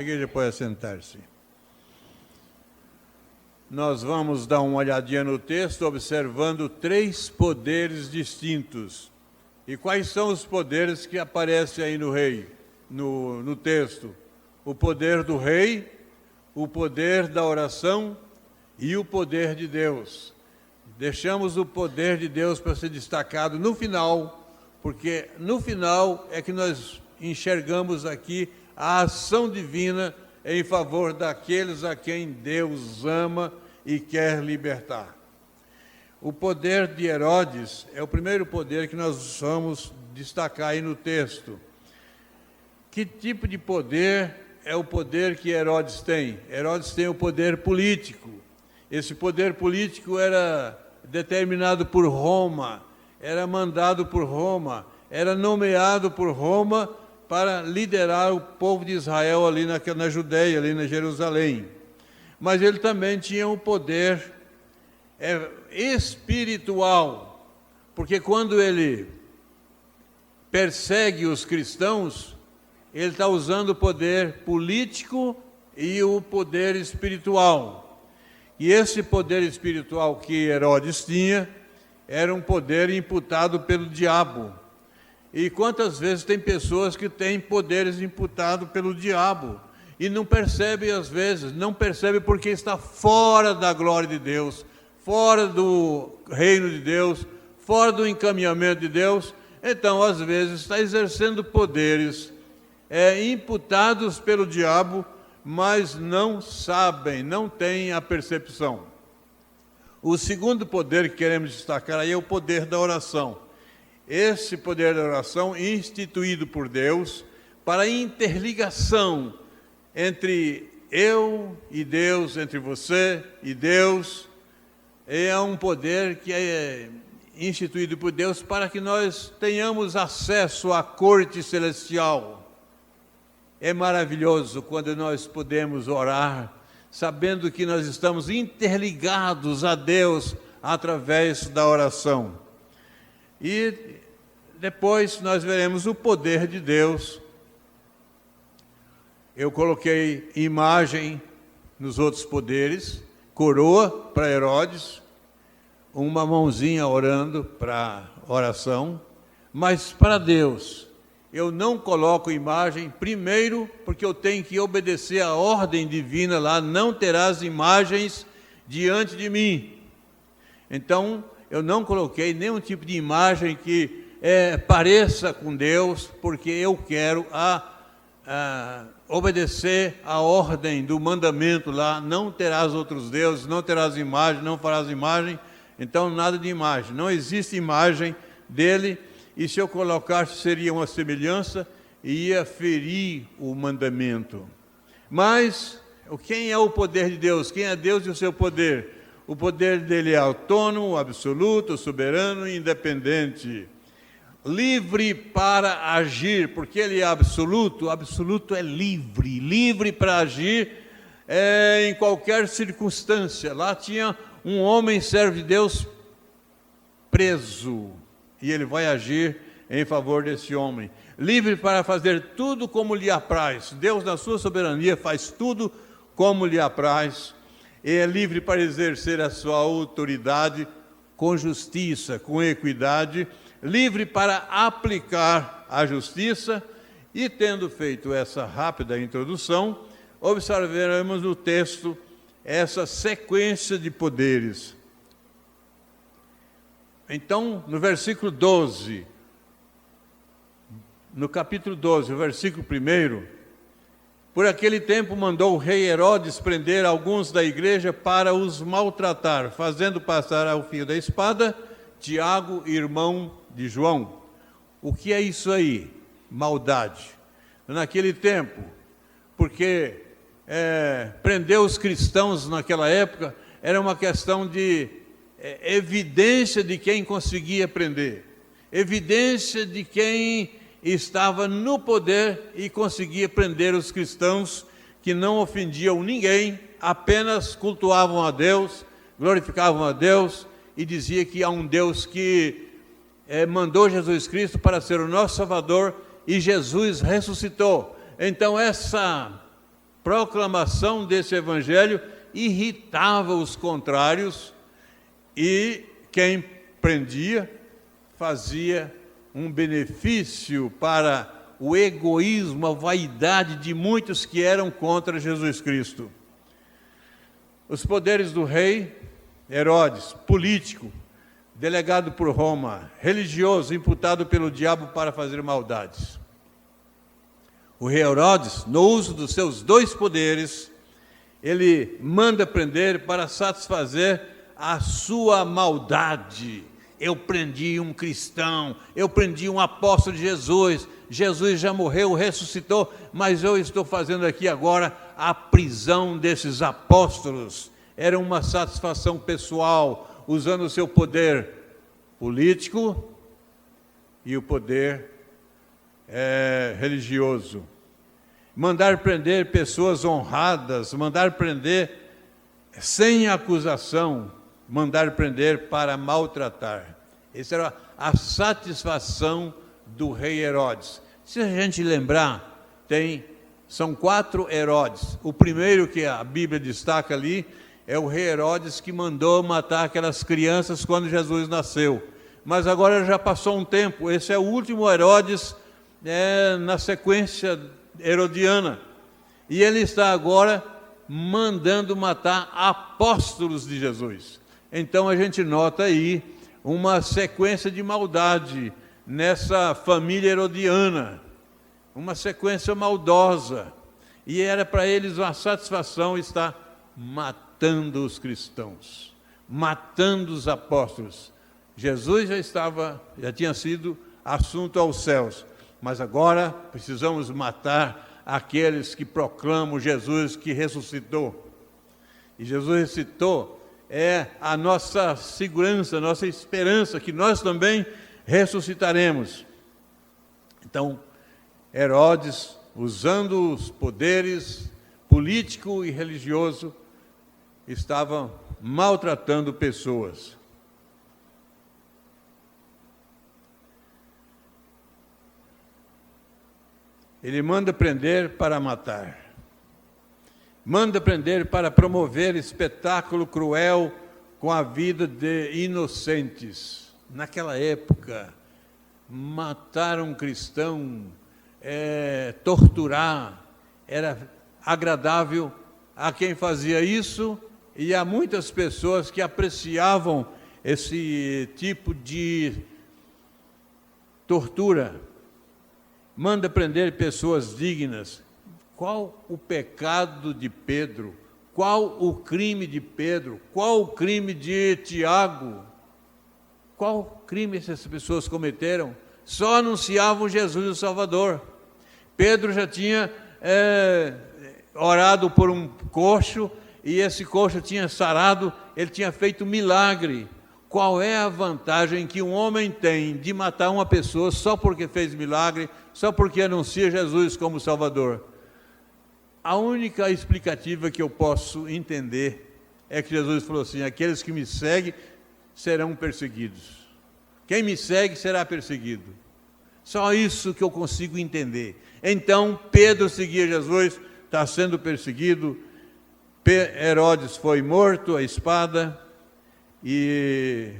A igreja pode sentar-se. Nós vamos dar uma olhadinha no texto, observando 3 poderes distintos. E quais são os poderes que aparecem aí no texto? O poder do rei, o poder da oração e o poder de Deus. Deixamos o poder de Deus para ser destacado no final, porque no final é que nós enxergamos aqui a ação divina em favor daqueles a quem Deus ama e quer libertar. O poder de Herodes é o primeiro poder que nós vamos destacar aí no texto. Que tipo de poder é o poder que Herodes tem? Herodes tem o poder político. Esse poder político era determinado por Roma, era mandado por Roma, era nomeado por Roma para liderar o povo de Israel ali na Judeia, ali na Jerusalém. Mas ele também tinha um poder espiritual, porque quando ele persegue os cristãos, ele está usando o poder político e o poder espiritual. E esse poder espiritual que Herodes tinha era um poder imputado pelo diabo. E quantas vezes tem pessoas que têm poderes imputados pelo diabo e não percebe às vezes, não percebe porque está fora da glória de Deus, fora do reino de Deus, fora do encaminhamento de Deus. Então, às vezes, está exercendo poderes imputados pelo diabo, mas não sabem, não têm a percepção. O segundo poder que queremos destacar aí é o poder da oração. Esse poder da oração instituído por Deus para interligação entre eu e Deus, entre você e Deus, é um poder que é instituído por Deus para que nós tenhamos acesso à corte celestial. É maravilhoso quando nós podemos orar, sabendo que nós estamos interligados a Deus através da oração. E depois nós veremos o poder de Deus. Eu coloquei imagem nos outros poderes, coroa para Herodes, uma mãozinha orando para oração, mas para Deus eu não coloco imagem, primeiro porque eu tenho que obedecer a ordem divina lá, não terás imagens diante de mim. Então, eu não coloquei nenhum tipo de imagem que pareça com Deus, porque eu quero obedecer a ordem do mandamento lá, não terás outros deuses, não terás imagem, não farás imagem. Então, nada de imagem, não existe imagem dele, e se eu colocasse seria uma semelhança e ia ferir o mandamento. Mas, quem é o poder de Deus? Quem é Deus e o seu poder? O poder dele é autônomo, absoluto, soberano e independente. Livre para agir, porque ele é absoluto, absoluto é livre, livre para agir em qualquer circunstância. Lá tinha um homem servo de Deus preso, e ele vai agir em favor desse homem. Livre para fazer tudo como lhe apraz. Deus, na sua soberania, faz tudo como lhe apraz. E é livre para exercer a sua autoridade com justiça, com equidade, livre para aplicar a justiça. E tendo feito essa rápida introdução, observaremos no texto essa sequência de poderes. Então, no versículo 12, no capítulo 12, o versículo 1, por aquele tempo mandou o rei Herodes prender alguns da igreja para os maltratar, fazendo passar ao fio da espada Tiago, irmão de João. O que é isso aí? Maldade. Naquele tempo, porque prender os cristãos naquela época era uma questão de evidência de quem conseguia prender, evidência de quem estava no poder e conseguia prender os cristãos que não ofendiam ninguém, apenas cultuavam a Deus, glorificavam a Deus e dizia que há um Deus que mandou Jesus Cristo para ser o nosso Salvador e Jesus ressuscitou. Então essa proclamação desse evangelho irritava os contrários, e quem prendia fazia um benefício para o egoísmo, a vaidade de muitos que eram contra Jesus Cristo. Os poderes do rei Herodes, político, delegado por Roma, religioso, imputado pelo diabo para fazer maldades. O rei Herodes, no uso dos seus 2 poderes, ele manda prender para satisfazer a sua maldade. Eu prendi um cristão, eu prendi um apóstolo de Jesus, Jesus já morreu, ressuscitou, mas eu estou fazendo aqui agora a prisão desses apóstolos. Era uma satisfação pessoal, usando o seu poder político e o poder religioso. Mandar prender pessoas honradas, mandar prender sem acusação, mandar prender para maltratar. Essa era a satisfação do rei Herodes. Se a gente lembrar, são 4 Herodes. O primeiro que a Bíblia destaca ali é o rei Herodes, que mandou matar aquelas crianças quando Jesus nasceu. Mas agora já passou um tempo, esse é o último Herodes na sequência herodiana. E ele está agora mandando matar apóstolos de Jesus. Então a gente nota aí uma sequência de maldade nessa família herodiana, uma sequência maldosa. E era para eles uma satisfação estar matando os cristãos, matando os apóstolos. Jesus já tinha sido assunto aos céus, mas agora precisamos matar aqueles que proclamam Jesus que ressuscitou. E Jesus ressuscitou é a nossa segurança, a nossa esperança, que nós também ressuscitaremos. Então, Herodes, usando os poderes político e religioso, estava maltratando pessoas. Ele manda prender para matar. Manda prender para promover espetáculo cruel com a vida de inocentes. Naquela época, matar um cristão, torturar, era agradável a quem fazia isso, e há muitas pessoas que apreciavam esse tipo de tortura. Manda prender pessoas dignas. Qual o pecado de Pedro? Qual o crime de Pedro? Qual o crime de Tiago? Qual crime essas pessoas cometeram? Só anunciavam Jesus o Salvador. Pedro já tinha orado por um coxo, e esse coxo tinha sarado, ele tinha feito milagre. Qual é a vantagem que um homem tem de matar uma pessoa só porque fez milagre, só porque anuncia Jesus como Salvador? A única explicativa que eu posso entender é que Jesus falou assim: aqueles que me seguem serão perseguidos. Quem me segue será perseguido. Só isso que eu consigo entender. Então, Pedro seguia Jesus, está sendo perseguido. Herodes foi morto à espada, e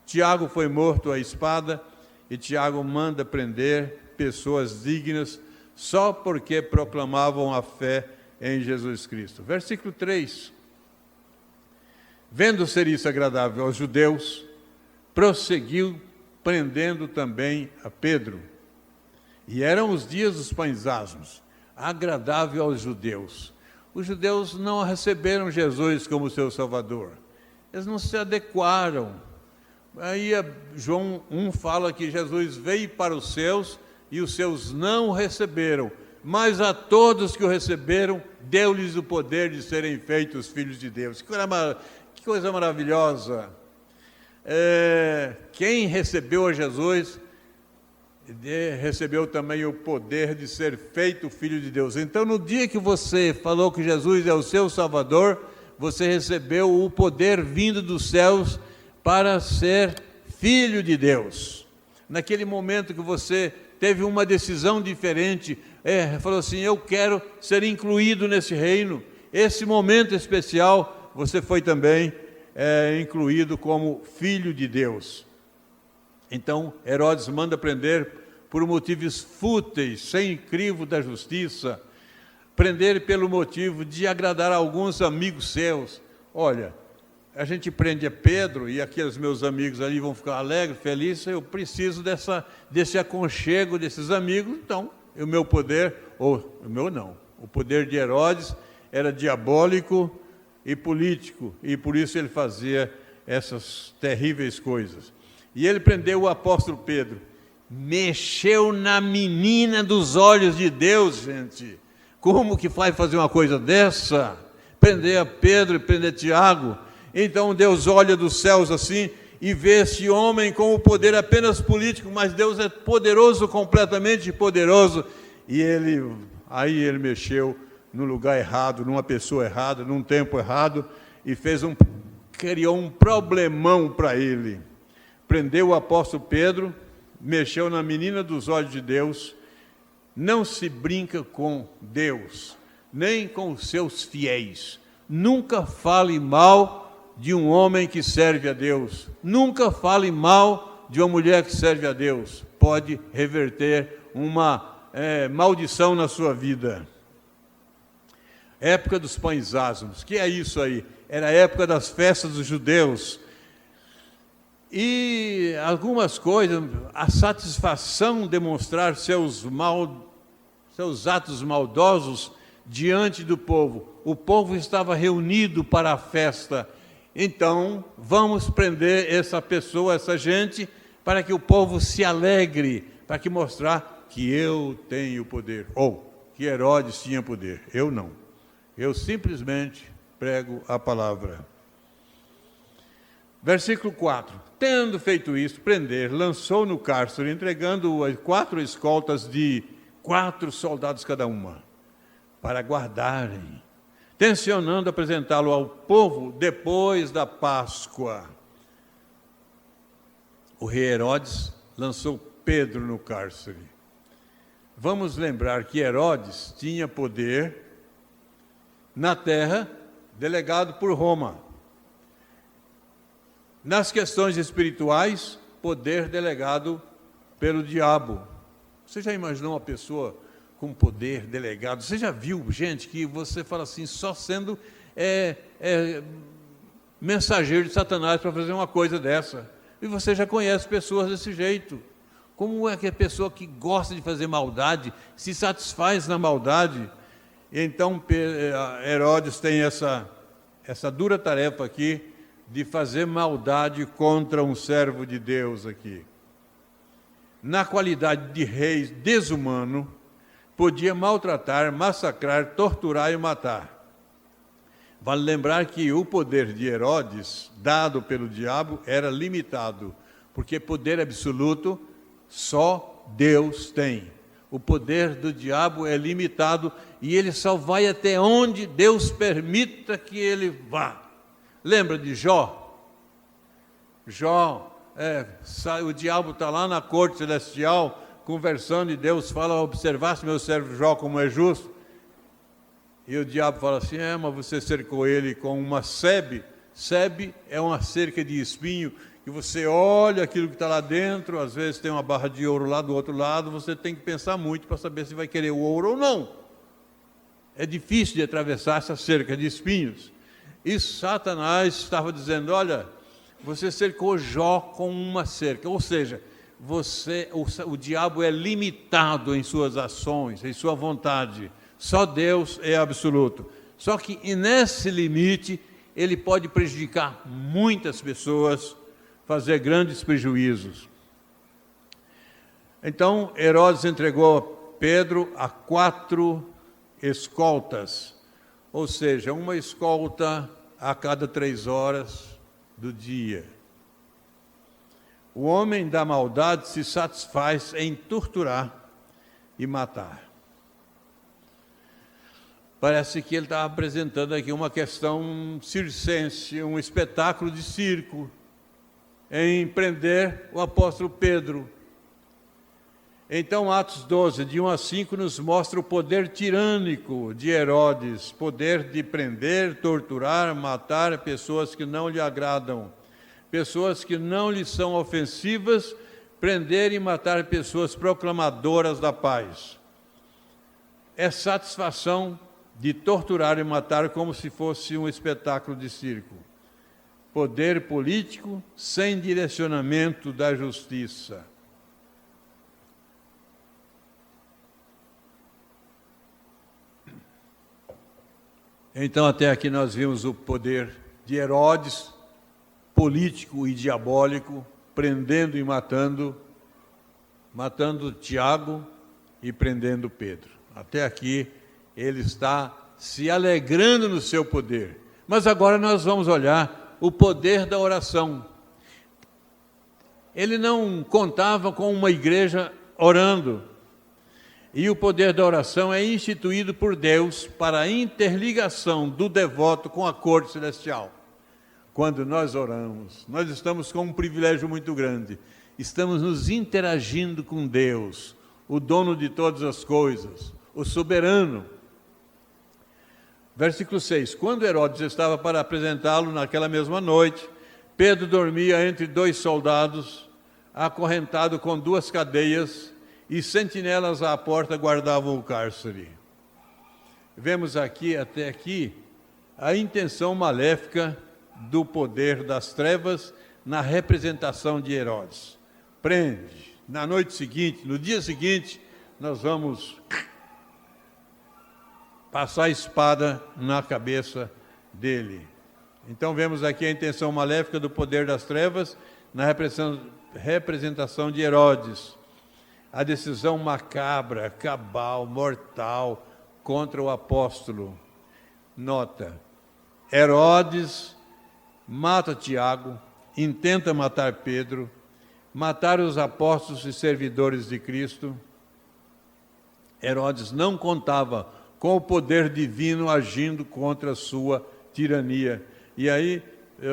Tiago foi morto à espada, e Tiago manda prender pessoas dignas só porque proclamavam a fé em Jesus Cristo. Versículo 3. Vendo ser isso agradável aos judeus, prosseguiu prendendo também a Pedro. E eram os dias dos pães asmos, agradável aos judeus. Os judeus não receberam Jesus como seu Salvador. Eles não se adequaram. Aí João 1 fala que Jesus veio para os seus e os seus não o receberam. Mas a todos que o receberam, deu-lhes o poder de serem feitos filhos de Deus. Que coisa maravilhosa! Quem recebeu a Jesus recebeu também o poder de ser feito filho de Deus. Então, no dia que você falou que Jesus é o seu Salvador, você recebeu o poder vindo dos céus para ser filho de Deus. Naquele momento que você teve uma decisão diferente, falou assim: eu quero ser incluído nesse reino. Esse momento especial, você foi também incluído como filho de Deus. Então, Herodes manda prender por motivos fúteis, sem crivo da justiça, prender pelo motivo de agradar a alguns amigos seus. Olha, a gente prende a Pedro e aqueles meus amigos ali vão ficar alegres, felizes, eu preciso desse aconchego desses amigos, então o meu poder, ou o meu não, o poder de Herodes era diabólico e político, e por isso ele fazia essas terríveis coisas. E ele prendeu o apóstolo Pedro, mexeu na menina dos olhos de Deus, gente. Como que vai fazer uma coisa dessa? Prender a Pedro e prender Tiago? Então Deus olha dos céus assim e vê esse homem com o poder apenas político, mas Deus é poderoso, completamente poderoso, e aí ele mexeu no lugar errado, numa pessoa errada, num tempo errado, e criou um problemão para ele. Prendeu o apóstolo Pedro, mexeu na menina dos olhos de Deus. Não se brinca com Deus, nem com os seus fiéis. Nunca fale mal de um homem que serve a Deus. Nunca fale mal de uma mulher que serve a Deus. Pode reverter uma maldição na sua vida. Época dos pães asmos. Que é isso aí? Era a época das festas dos judeus. E algumas coisas, a satisfação de demonstrar seus atos maldosos diante do povo. O povo estava reunido para a festa. Então, vamos prender essa pessoa, essa gente, para que o povo se alegre, para que mostrar que eu tenho poder, ou que Herodes tinha poder. Eu não. Eu simplesmente prego a palavra. Versículo 4. Tendo feito isso, prender, lançou no cárcere, entregando 4 escoltas de 4 soldados cada uma, para guardarem, tencionando apresentá-lo ao povo depois da Páscoa. O rei Herodes lançou Pedro no cárcere. Vamos lembrar que Herodes tinha poder na terra, delegado por Roma. Nas questões espirituais, poder delegado pelo diabo. Você já imaginou uma pessoa com poder delegado? Você já viu gente que você fala assim, só sendo mensageiro de Satanás para fazer uma coisa dessa? E você já conhece pessoas desse jeito. Como é que a pessoa que gosta de fazer maldade se satisfaz na maldade? Então Herodes tem essa dura tarefa aqui de fazer maldade contra um servo de Deus aqui. Na qualidade de rei desumano, podia maltratar, massacrar, torturar e matar. Vale lembrar que o poder de Herodes, dado pelo diabo, era limitado, porque poder absoluto só Deus tem. O poder do diabo é limitado e ele só vai até onde Deus permita que ele vá. Lembra de Jó? O diabo está lá na corte celestial, conversando, e Deus fala: observasse meu servo Jó como é justo. E o diabo fala assim: mas você cercou ele com uma sebe. Sebe é uma cerca de espinho, que você olha aquilo que está lá dentro, às vezes tem uma barra de ouro lá do outro lado, você tem que pensar muito para saber se vai querer o ouro ou não. É difícil de atravessar essa cerca de espinhos. E Satanás estava dizendo: olha, você cercou Jó com uma cerca, ou seja, o diabo é limitado em suas ações, em sua vontade. Só Deus é absoluto. Só que nesse limite, ele pode prejudicar muitas pessoas, fazer grandes prejuízos. Então, Herodes entregou Pedro a 4 escoltas, ou seja, uma escolta a cada 3 horas do dia. O homem da maldade se satisfaz em torturar e matar. Parece que ele está apresentando aqui uma questão circense, um espetáculo de circo, em prender o apóstolo Pedro. Então, Atos 12, de 1 a 5, nos mostra o poder tirânico de Herodes, poder de prender, torturar, matar pessoas que não lhe agradam, pessoas que não lhe são ofensivas, prender e matar pessoas proclamadoras da paz. É satisfação de torturar e matar como se fosse um espetáculo de circo. Poder político sem direcionamento da justiça. Então, até aqui nós vimos o poder de Herodes, político e diabólico, prendendo e matando Tiago e prendendo Pedro. Até aqui ele está se alegrando no seu poder. Mas agora nós vamos olhar o poder da oração. Ele não contava com uma igreja orando. E o poder da oração é instituído por Deus para a interligação do devoto com a corte celestial. Quando nós oramos, nós estamos com um privilégio muito grande. Estamos nos interagindo com Deus, o dono de todas as coisas, o soberano. Versículo 6. Quando Herodes estava para apresentá-lo naquela mesma noite, Pedro dormia entre 2 soldados, acorrentado com 2 cadeias, e sentinelas à porta guardavam o cárcere. Vemos aqui, até aqui, a intenção maléfica do poder das trevas na representação de Herodes. Prende. Na noite seguinte, no dia seguinte, nós vamos passar a espada na cabeça dele. Então vemos aqui a intenção maléfica do poder das trevas na representação de Herodes. A decisão macabra, cabal, mortal contra o apóstolo. Nota, Herodes mata Tiago, intenta matar Pedro, matar os apóstolos e servidores de Cristo. Herodes não contava com o poder divino agindo contra a sua tirania. E aí,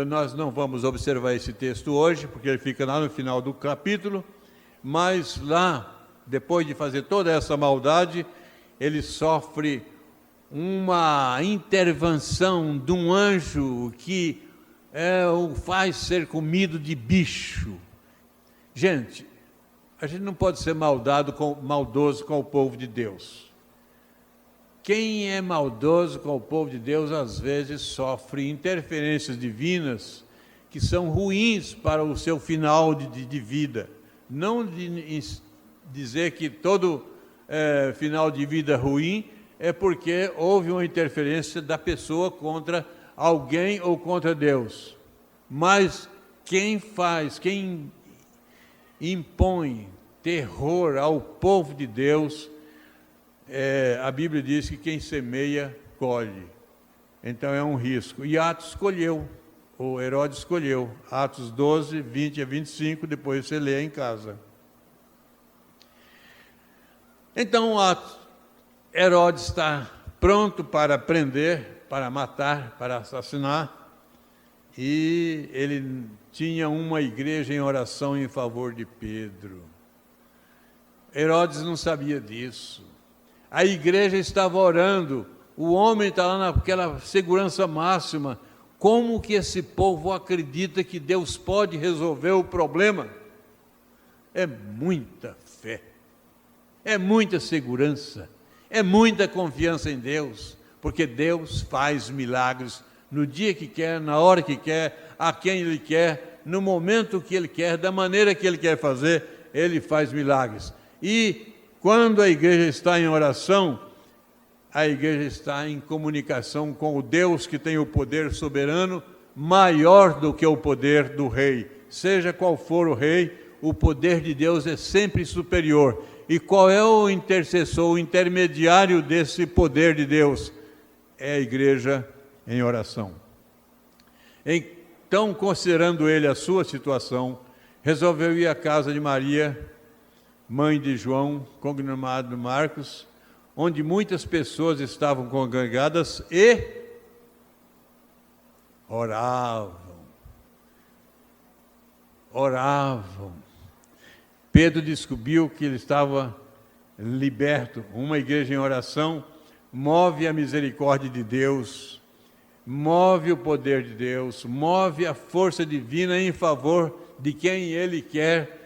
nós não vamos observar esse texto hoje, porque ele fica lá no final do capítulo, mas lá, depois de fazer toda essa maldade, ele sofre uma intervenção de um anjo que o faz ser comido de bicho. Gente, a gente não pode ser maldoso com o povo de Deus. Quem é maldoso com o povo de Deus, às vezes sofre interferências divinas que são ruins para o seu final de vida. Não dizer que todo final de vida ruim é porque houve uma interferência da pessoa contra alguém ou contra Deus. Mas quem impõe terror ao povo de Deus, a Bíblia diz que quem semeia, colhe. Então é um risco. E Atos escolheu, o Herodes escolheu, Atos 12, 20 a 25, depois você lê em casa. Então Herodes está pronto para prender, para matar, para assassinar, e ele tinha uma igreja em oração em favor de Pedro. Herodes não sabia disso. A igreja estava orando, o homem está lá naquela segurança máxima. Como que esse povo acredita que Deus pode resolver o problema? É muita fé, é muita segurança, é muita confiança em Deus, porque Deus faz milagres no dia que quer, na hora que quer, a quem Ele quer, no momento que Ele quer, da maneira que Ele quer fazer, Ele faz milagres. E quando a igreja está em oração, a igreja está em comunicação com o Deus que tem o poder soberano maior do que o poder do rei. Seja qual for o rei, o poder de Deus é sempre superior. E qual é o intercessor, o intermediário desse poder de Deus? É a igreja em oração. Então, considerando ele a sua situação, resolveu ir à casa de Maria, mãe de João, cognomado Marcos, onde muitas pessoas estavam congregadas e oravam. Pedro descobriu que ele estava liberto. Uma igreja em oração move a misericórdia de Deus, move o poder de Deus, move a força divina em favor de quem Ele quer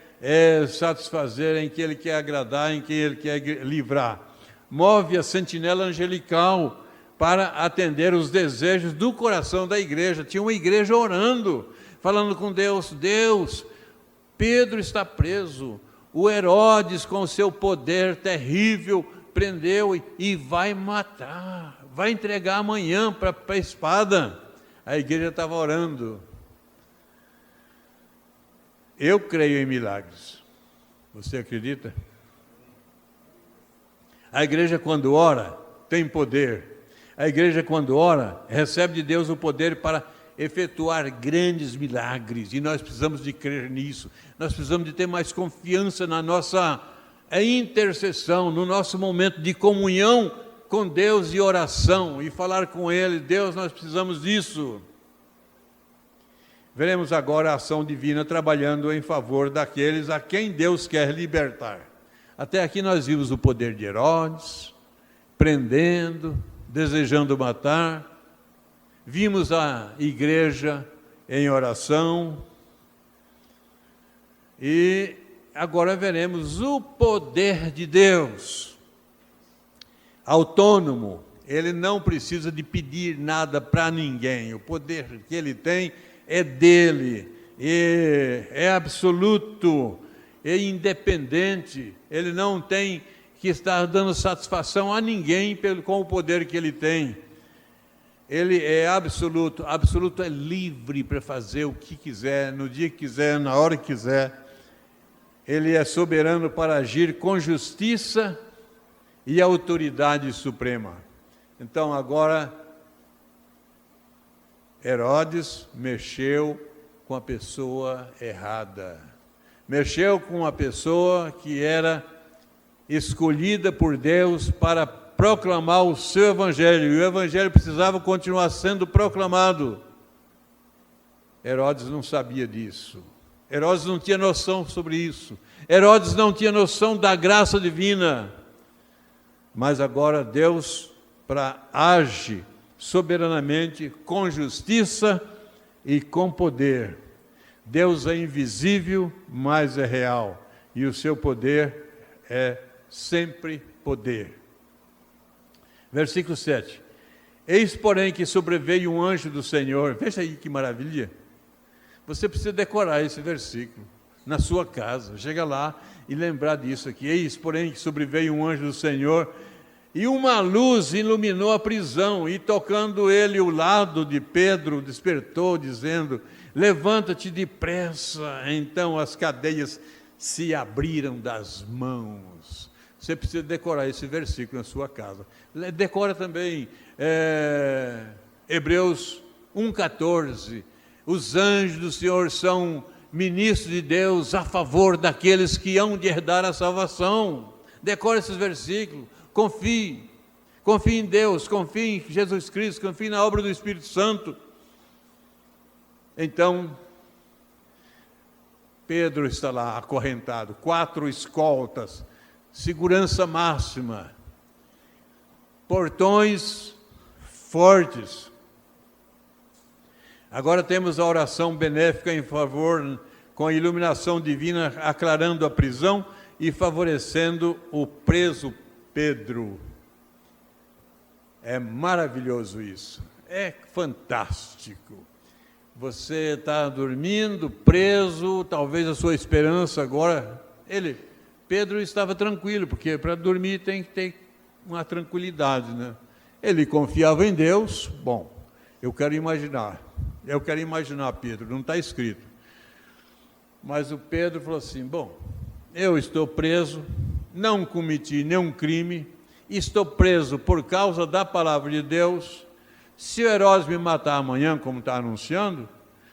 satisfazer, em quem Ele quer agradar, em quem Ele quer livrar. Move a sentinela angelical para atender os desejos do coração da igreja. Tinha uma igreja orando, falando com Deus: Deus, Pedro está preso, o Herodes com o seu poder terrível prendeu e vai matar, vai entregar amanhã para a espada. A igreja estava orando. Eu creio em milagres. Você acredita? A igreja, quando ora, tem poder. A igreja, quando ora, recebe de Deus o poder para efetuar grandes milagres. E nós precisamos de crer nisso. Nós precisamos de ter mais confiança na nossa intercessão, no nosso momento de comunhão com Deus e oração, e falar com Ele: Deus, nós precisamos disso. Veremos agora a ação divina trabalhando em favor daqueles a quem Deus quer libertar. Até aqui nós vimos o poder de Herodes, prendendo, desejando matar. Vimos a igreja em oração. E agora veremos o poder de Deus. Autônomo, Ele não precisa de pedir nada para ninguém. O poder que Ele tem é dele, é absoluto, é independente. Ele não tem que estar dando satisfação a ninguém com o poder que ele tem. Ele é absoluto, absoluto é livre para fazer o que quiser, no dia que quiser, na hora que quiser. Ele é soberano para agir com justiça e autoridade suprema. Então agora Herodes mexeu com a pessoa errada. Mexeu com a pessoa que era escolhida por Deus para proclamar o seu evangelho. E o evangelho precisava continuar sendo proclamado. Herodes não sabia disso. Herodes não tinha noção sobre isso. Herodes não tinha noção da graça divina. Mas agora Deus age soberanamente, com justiça e com poder. Deus é invisível, mas é real, e o seu poder é sempre poder. Versículo 7. Eis, porém, que sobreveio um anjo do Senhor. Veja aí que maravilha. Você precisa decorar esse versículo na sua casa. Chega lá e lembrar disso aqui. Eis, porém, que sobreveio um anjo do Senhor, e uma luz iluminou a prisão, e tocando ele o lado de Pedro, despertou, dizendo: levanta-te depressa. Então as cadeias se abriram das mãos. Você precisa decorar esse versículo na sua casa. Decora também Hebreus 1,14. Os anjos do Senhor são ministros de Deus a favor daqueles que hão de herdar a salvação. Decora esses versículos. Confie em Deus, confie em Jesus Cristo, confie na obra do Espírito Santo. Então, Pedro está lá acorrentado, 4 escoltas, segurança máxima, portões fortes. Agora temos a oração benéfica em favor, com a iluminação divina, aclarando a prisão e favorecendo o preso Pedro. É maravilhoso isso, é fantástico. Você está dormindo, preso, talvez a sua esperança agora... Pedro estava tranquilo, porque para dormir tem que ter uma tranquilidade, né? Ele confiava em Deus. Bom, eu quero imaginar Pedro, não está escrito. Mas o Pedro falou assim: bom, eu estou preso, não cometi nenhum crime, estou preso por causa da palavra de Deus. Se o Herodes me matar amanhã, como está anunciando,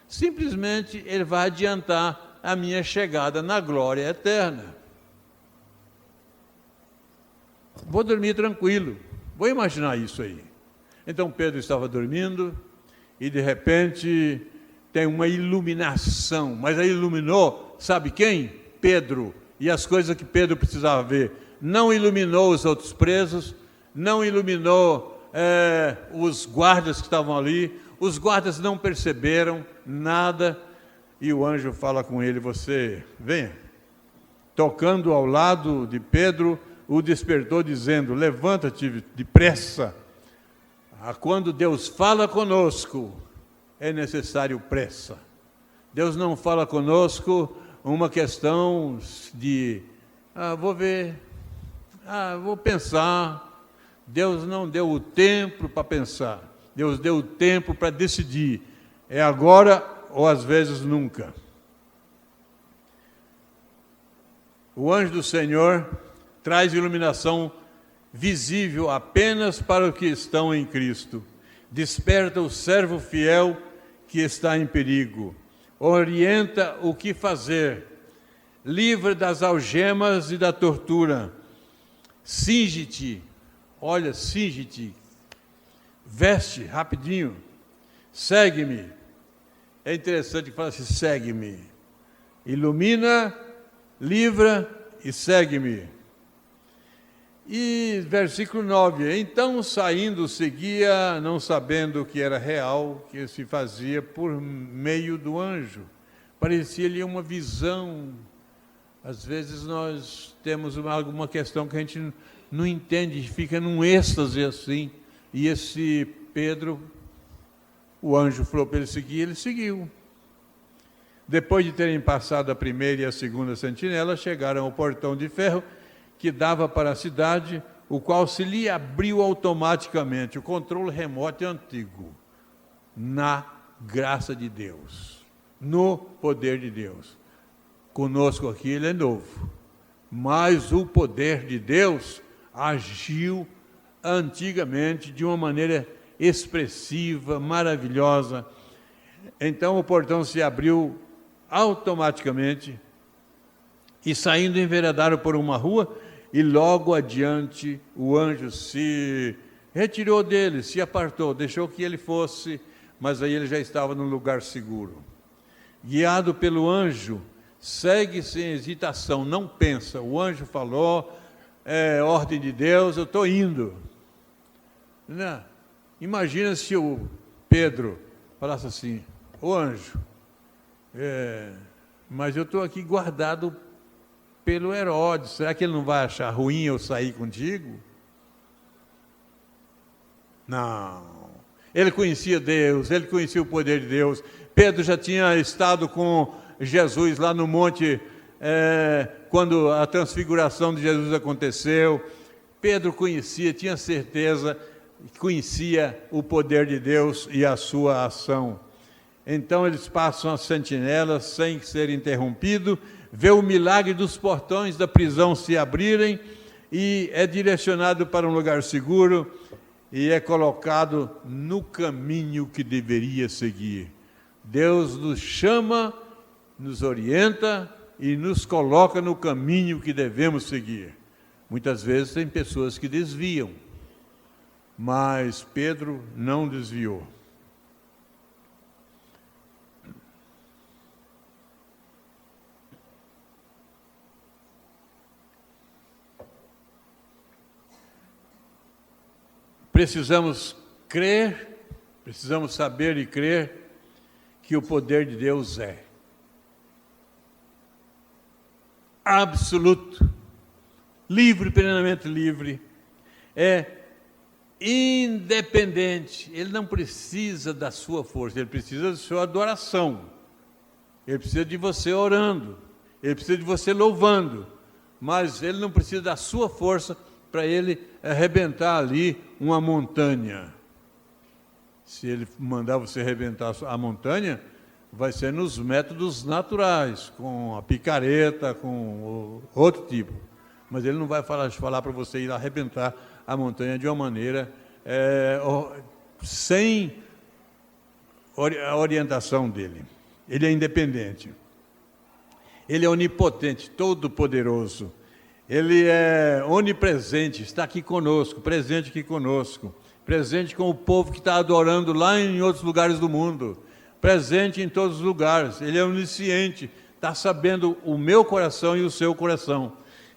simplesmente ele vai adiantar a minha chegada na glória eterna. Vou dormir tranquilo, vou imaginar isso aí. Então Pedro estava dormindo e de repente tem uma iluminação, mas aí iluminou, sabe quem? Pedro. e as coisas que Pedro precisava ver. Não iluminou os outros presos, não iluminou os guardas que estavam ali, os guardas não perceberam nada, e o anjo fala com ele: você venha. Tocando ao lado de Pedro, o despertou, dizendo: levanta-te depressa. Quando Deus fala conosco, é necessário pressa. Deus não fala conosco uma questão de, vou ver, vou pensar. Deus não deu o tempo para pensar, Deus deu o tempo para decidir. É agora ou às vezes nunca. O anjo do Senhor traz iluminação visível apenas para os que estão em Cristo. Desperta o servo fiel que está em perigo. Orienta o que fazer. Livra das algemas e da tortura. Cinge-te. Olha, cinge-te. Veste rapidinho. Segue-me. É interessante que fala assim: segue-me. Ilumina, livra e segue-me. E versículo 9: então saindo seguia, não sabendo que era real, que se fazia por meio do anjo. Parecia-lhe uma visão. Às vezes nós temos alguma questão que a gente não entende, fica num êxtase assim. E esse Pedro, o anjo falou para ele seguir, ele seguiu. Depois de terem passado a primeira e a segunda sentinela, chegaram ao portão de ferro que dava para a cidade, o qual se lhe abriu automaticamente. O controle remoto é antigo, na graça de Deus, no poder de Deus. Conosco aqui ele é novo, mas o poder de Deus agiu antigamente de uma maneira expressiva, maravilhosa. Então o portão se abriu automaticamente e saindo enveredaram por uma rua, e logo adiante o anjo se retirou dele, se apartou, deixou que ele fosse, mas aí ele já estava num lugar seguro. Guiado pelo anjo, segue sem hesitação, não pensa. O anjo falou, ordem de Deus, eu estou indo. Não. Imagina se o Pedro falasse assim: ô anjo, mas eu estou aqui guardado pelo Herodes, será que ele não vai achar ruim eu sair contigo? Não, ele conhecia Deus, ele conhecia o poder de Deus. Pedro já tinha estado com Jesus lá no monte, quando a transfiguração de Jesus aconteceu. Pedro conhecia, tinha certeza, conhecia o poder de Deus e a sua ação. Então eles passam a sentinela sem ser interrompido, vê o milagre dos portões da prisão se abrirem e é direcionado para um lugar seguro e é colocado no caminho que deveria seguir. Deus nos chama, nos orienta e nos coloca no caminho que devemos seguir. Muitas vezes tem pessoas que desviam, mas Pedro não desviou. Precisamos crer, precisamos saber e crer que o poder de Deus é absoluto, livre, plenamente livre, é independente. Ele não precisa da sua força, ele precisa da sua adoração, ele precisa de você orando, ele precisa de você louvando, mas ele não precisa da sua força para ele arrebentar ali uma montanha. Se ele mandar você arrebentar a montanha, vai ser nos métodos naturais, com a picareta, com outro tipo. Mas ele não vai falar para você ir arrebentar a montanha de uma maneira sem a orientação dele. Ele é independente. Ele é onipotente, todo-poderoso. Ele é onipresente, está aqui conosco, presente aqui conosco, presente com o povo que está adorando lá em outros lugares do mundo, presente em todos os lugares. Ele é onisciente, está está sabendo o meu coração e o seu coração.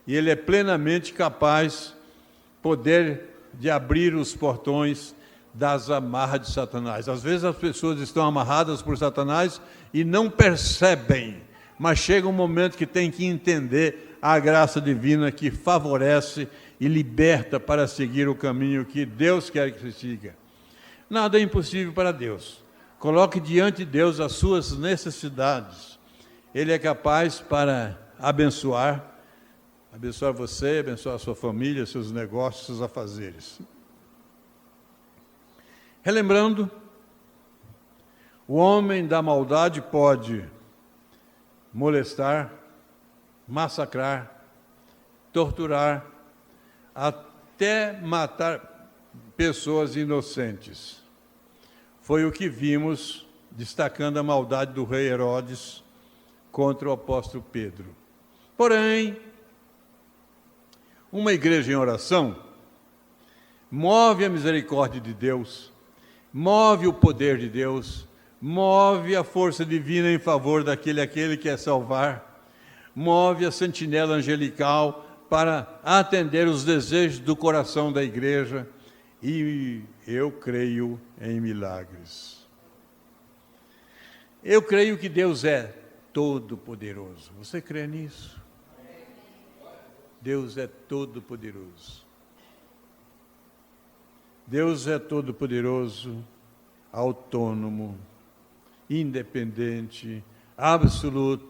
E Ele é plenamente capaz, poder de abrir os portões das amarras de Satanás. Às vezes as pessoas estão amarradas por Satanás e não percebem, mas chega um momento que tem que entender a graça divina que favorece e liberta para seguir o caminho que Deus quer que se siga. Nada é impossível para Deus. Coloque diante de Deus as suas necessidades. Ele é capaz para abençoar você, abençoar a sua família, seus negócios, seus afazeres. Relembrando, o homem da maldade pode molestar, massacrar, torturar, até matar pessoas inocentes. Foi o que vimos destacando a maldade do rei Herodes contra o apóstolo Pedro. Porém, uma igreja em oração move a misericórdia de Deus, move o poder de Deus, move a força divina em favor daquele que quer salvar, move a sentinela angelical para atender os desejos do coração da igreja, e eu creio em milagres. Eu creio que Deus é todo-poderoso. Você crê nisso? Deus é todo-poderoso. Deus é todo-poderoso, autônomo, independente, absoluto,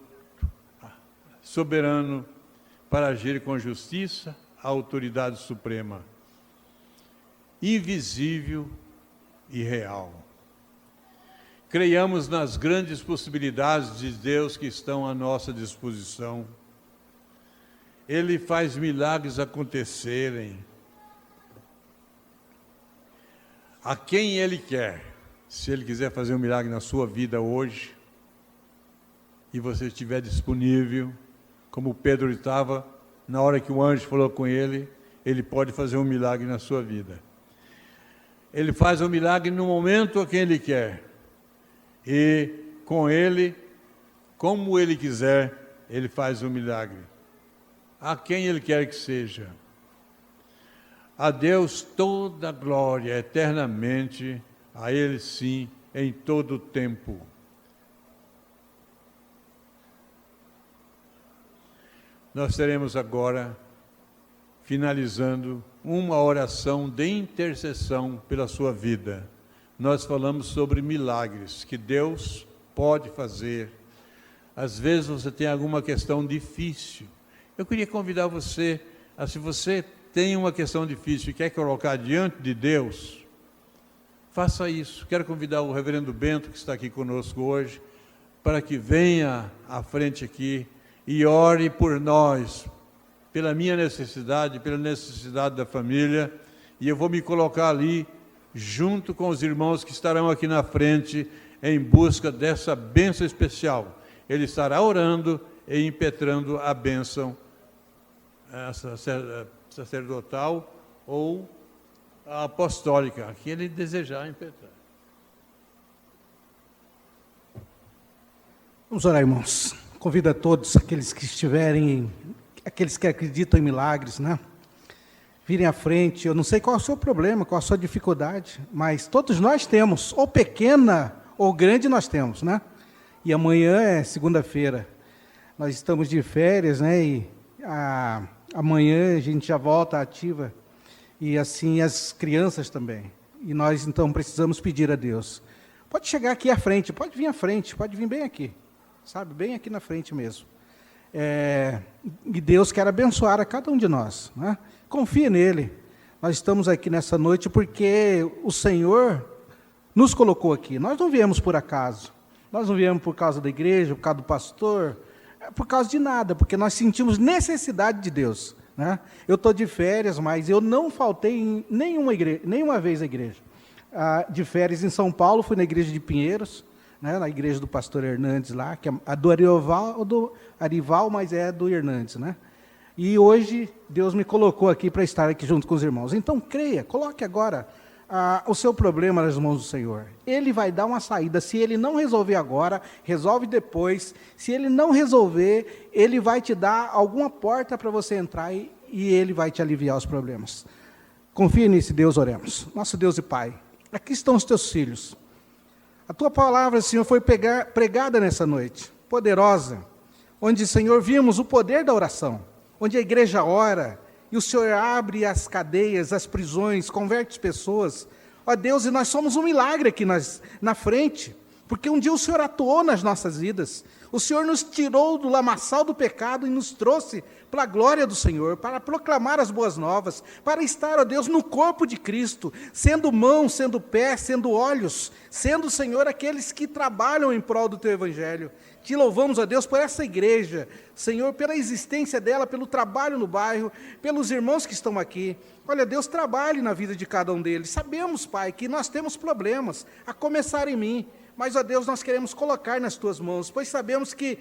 soberano, para agir com justiça, a autoridade suprema, invisível e real. Creiamos nas grandes possibilidades de Deus que estão à nossa disposição. Ele faz milagres acontecerem a quem Ele quer. Se Ele quiser fazer um milagre na sua vida hoje, e você estiver disponível, como Pedro estava, na hora que o anjo falou com ele, Ele pode fazer um milagre na sua vida. Ele faz um milagre no momento a quem Ele quer. E com Ele, como Ele quiser, Ele faz um milagre. A quem Ele quer que seja. A Deus toda a glória, eternamente, a Ele sim, em todo o tempo. Nós teremos agora, finalizando, uma oração de intercessão pela sua vida. Nós falamos sobre milagres que Deus pode fazer. Às vezes você tem alguma questão difícil. Eu queria convidar você, se você tem uma questão difícil e quer colocar diante de Deus, faça isso. Quero convidar o reverendo Bento, que está aqui conosco hoje, para que venha à frente aqui e ore por nós, pela minha necessidade, pela necessidade da família, e eu vou me colocar ali, junto com os irmãos que estarão aqui na frente, em busca dessa bênção especial. Ele estará orando e impetrando a bênção sacerdotal ou a apostólica, que ele desejar impetrar. Vamos orar, irmãos. Convido a todos, aqueles que estiverem, aqueles que acreditam em milagres, né? Virem à frente. Eu não sei qual é o seu problema, qual é a sua dificuldade, mas todos nós temos, ou pequena ou grande nós temos, né? E amanhã é segunda-feira. Nós estamos de férias, né? E amanhã a gente já volta ativa. E assim as crianças também. E nós então precisamos pedir a Deus. Pode chegar aqui à frente, pode vir à frente, pode vir bem aqui. Sabe, bem aqui na frente mesmo. E Deus quer abençoar a cada um de nós, né? Confie nele. Nós estamos aqui nessa noite porque o Senhor nos colocou aqui. Nós não viemos por acaso. Nós não viemos por causa da igreja, por causa do pastor, por causa de nada, porque nós sentimos necessidade de Deus, né? Eu estou de férias, mas eu não faltei em nenhuma vez à igreja. De férias em São Paulo, fui na igreja de Pinheiros, né, na igreja do pastor Hernandes lá, que é a do Arival, mas é do Hernandes, né? E hoje Deus me colocou aqui para estar aqui junto com os irmãos. Então creia, coloque agora o seu problema nas mãos do Senhor. Ele vai dar uma saída. Se Ele não resolver agora, resolve depois. Se Ele não resolver, Ele vai te dar alguma porta para você entrar e Ele vai te aliviar os problemas. Confie nesse Deus, oremos. Nosso Deus e Pai, aqui estão os teus filhos. A tua palavra, Senhor, foi pregada nessa noite, poderosa, onde, Senhor, vimos o poder da oração, onde a igreja ora, e o Senhor abre as cadeias, as prisões, converte as pessoas. Ó Deus, e nós somos um milagre aqui na frente, porque um dia o Senhor atuou nas nossas vidas. O Senhor nos tirou do lamaçal do pecado e nos trouxe para a glória do Senhor, para proclamar as boas novas, para estar, ó Deus, no corpo de Cristo, sendo mão, sendo pé, sendo olhos, sendo, Senhor, aqueles que trabalham em prol do Teu Evangelho. Te louvamos, ó Deus, por essa igreja, Senhor, pela existência dela, pelo trabalho no bairro, pelos irmãos que estão aqui. Olha, Deus, trabalhe na vida de cada um deles. Sabemos, Pai, que nós temos problemas, a começar em mim, mas, ó Deus, nós queremos colocar nas Tuas mãos, pois sabemos que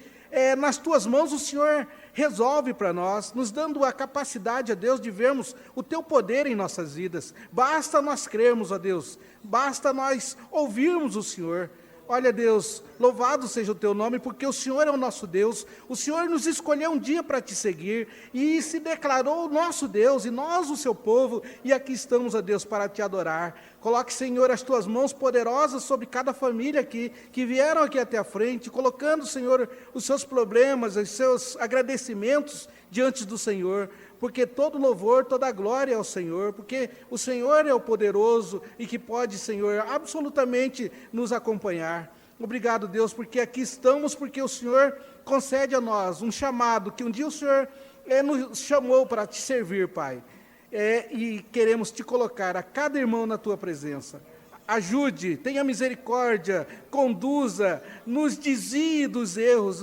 nas Tuas mãos o Senhor resolve para nós, nos dando a capacidade, ó Deus, de vermos o Teu poder em nossas vidas. Basta nós crermos, ó Deus, basta nós ouvirmos o Senhor. Olha, Deus, louvado seja o Teu nome, porque o Senhor é o nosso Deus, o Senhor nos escolheu um dia para Te seguir, e se declarou o nosso Deus, e nós o Seu povo, e aqui estamos, ó Deus, para Te adorar. Coloque, Senhor, as Tuas mãos poderosas sobre cada família aqui, que vieram aqui até a frente, colocando, Senhor, os seus problemas, os seus agradecimentos diante do Senhor, porque todo louvor, toda glória é ao Senhor, porque o Senhor é o poderoso e que pode, Senhor, absolutamente nos acompanhar. Obrigado, Deus, porque aqui estamos, porque o Senhor concede a nós um chamado, que um dia o Senhor nos chamou para Te servir, Pai. E queremos Te colocar a cada irmão na Tua presença. Ajude, tenha misericórdia, conduza, nos desvie dos erros,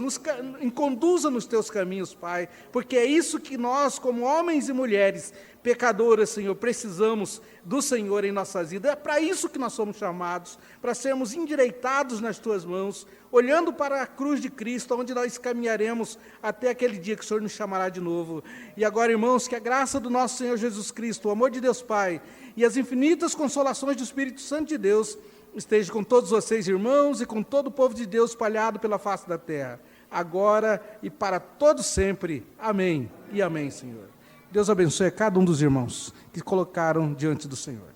conduza nos Teus caminhos, Pai, porque é isso que nós, como homens e mulheres pecadoras, Senhor, precisamos do Senhor em nossas vidas. É para isso que nós somos chamados, para sermos endireitados nas Tuas mãos, olhando para a cruz de Cristo, onde nós caminharemos até aquele dia que o Senhor nos chamará de novo. E agora, irmãos, que a graça do nosso Senhor Jesus Cristo, o amor de Deus Pai e as infinitas consolações do Espírito Santo de Deus esteja com todos vocês, irmãos, e com todo o povo de Deus espalhado pela face da terra, agora e para todos sempre. Amém e amém, Senhor. Deus abençoe a cada um dos irmãos que colocaram diante do Senhor.